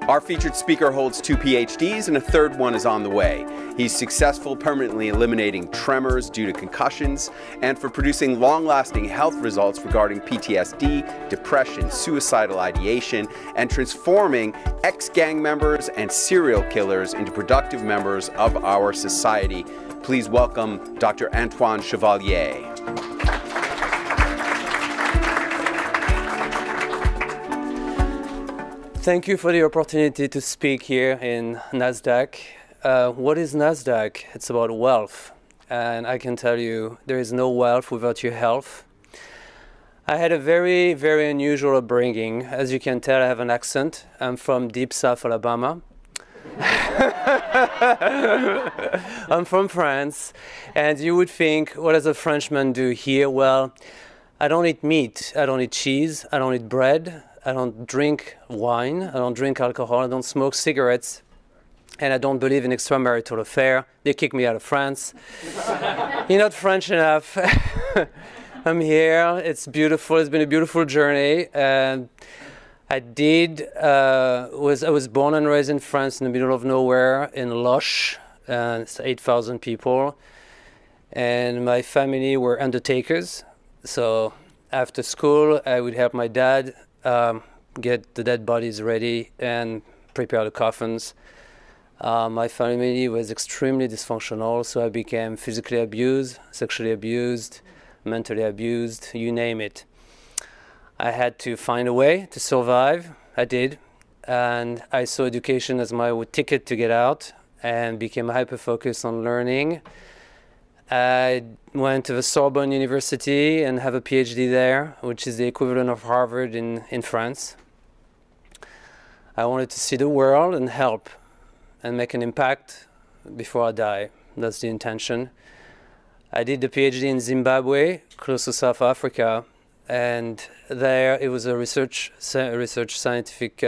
Our featured speaker holds 2 PhDs and a third one is on the way. He's successful permanently eliminating tremors due to concussions and for producing long-lasting health results regarding PTSD, depression, suicidal ideation, and transforming ex-gang members and serial killers into productive members of our society. Please welcome Dr. Antoine Chevalier. Thank you for the opportunity to speak here in Nasdaq. What is Nasdaq? It's about wealth. And I can tell you, there is no wealth without your health. I had a very, very unusual upbringing. As you can tell, I have an accent. I'm from deep South Alabama. I'm from France. And you would think, what does a Frenchman do here? Well, I don't eat meat. I don't eat cheese. I don't eat bread. I don't drink wine, I don't drink alcohol, I don't smoke cigarettes, and I don't believe in extramarital affair. They kicked me out of France. You're not French enough. I'm here, it's beautiful, it's been a beautiful journey. And I was born and raised in France in the middle of nowhere, in Loches, and it's 8,000 people. And my family were undertakers, so after school I would help my dad get the dead bodies ready and prepare the coffins. My family was extremely dysfunctional, so I became physically abused, sexually abused, mentally abused, you name it. I had to find a way to survive. I did. And I saw education as my ticket to get out and became hyper-focused on learning. I went to the Sorbonne University and have a PhD there, which is the equivalent of Harvard in France. I wanted to see the world and help and make an impact before I die. That's the intention. I did the PhD in Zimbabwe, close to South Africa, and there it was a research scientific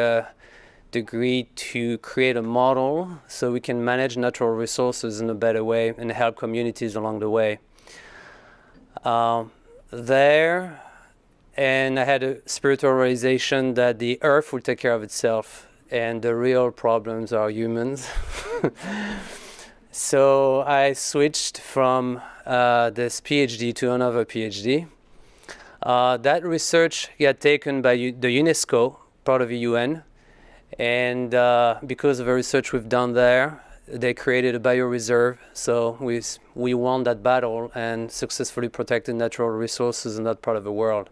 degree to create a model so we can manage natural resources in a better way and help communities along the way. And I had a spiritual realization that the earth will take care of itself and the real problems are humans. So I switched from this PhD to another PhD. That research got taken by the UNESCO, part of the UN. And because of the research we've done there, they created a bioreserve. So we won that battle and successfully protected natural resources in that part of the world.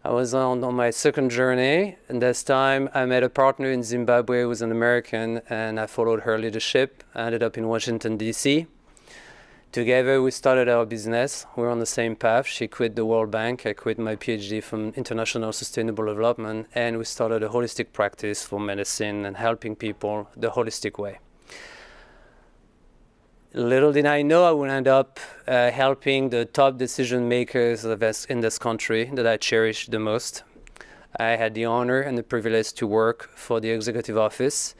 I was on my second journey, and this time I met a partner in Zimbabwe who was an American, and I followed her leadership. I ended up in Washington, D.C. Together we started our business. We're on the same path. She quit the World Bank. I quit my PhD from International Sustainable Development, and we started a holistic practice for medicine and helping people the holistic way. Little did I know I would end up helping the top decision makers in this country that I cherish the most. I had the honor and the privilege to work for the executive office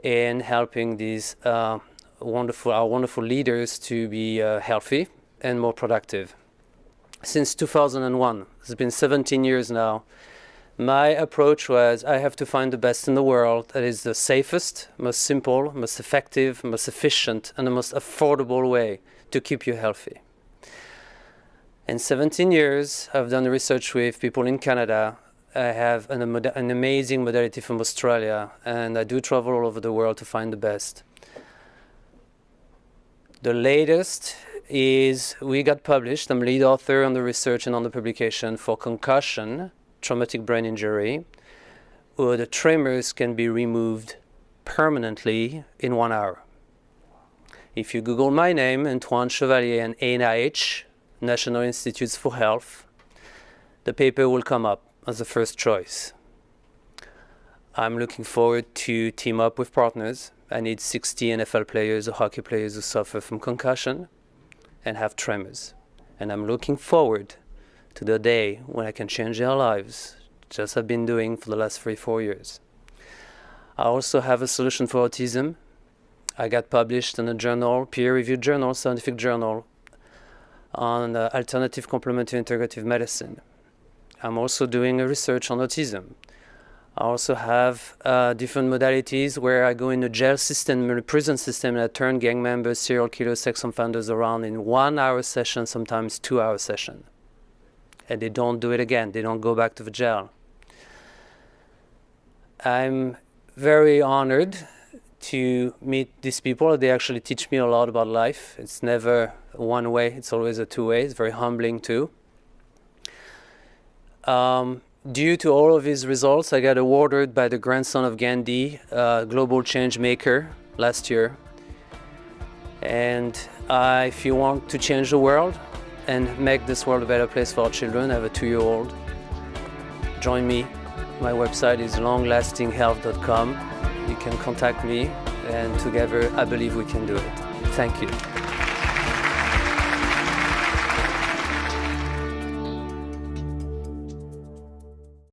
in helping these our wonderful leaders to be healthy and more productive. Since 2001, it's been 17 years now, my approach was I have to find the best in the world that is the safest, most simple, most effective, most efficient, and the most affordable way to keep you healthy. In 17 years, I've done research with people in Canada. I have an amazing modality from Australia, and I do travel all over the world to find the best. The latest is we got published. I'm lead author on the research and on the publication for concussion, traumatic brain injury, where the tremors can be removed permanently in 1 hour. If you Google my name, Antoine Chevalier, and NIH, National Institutes for Health, the paper will come up as the first choice. I'm looking forward to team up with partners. I need 60 NFL players or hockey players who suffer from concussion and have tremors. And I'm looking forward to the day when I can change their lives, just as I've been doing for the last 3-4 years. I also have a solution for autism. I got published in a journal, peer-reviewed journal, scientific journal, on alternative complementary integrative medicine. I'm also doing a research on autism. I also have different modalities where I go in the jail system, in the prison system, and I turn gang members, serial killers, sex offenders around in 1 hour session, sometimes 2 hour session. And they don't do it again. They don't go back to the jail. I'm very honored to meet these people. They actually teach me a lot about life. It's never one way. It's always a two-way. It's very humbling too. Due to all of these results, I got awarded by the grandson of Gandhi, Global Change Maker, last year. And if you want to change the world and make this world a better place for our children, I have a 2-year-old. Join me. My website is longlastinghealth.com. You can contact me, and together I believe we can do it. Thank you.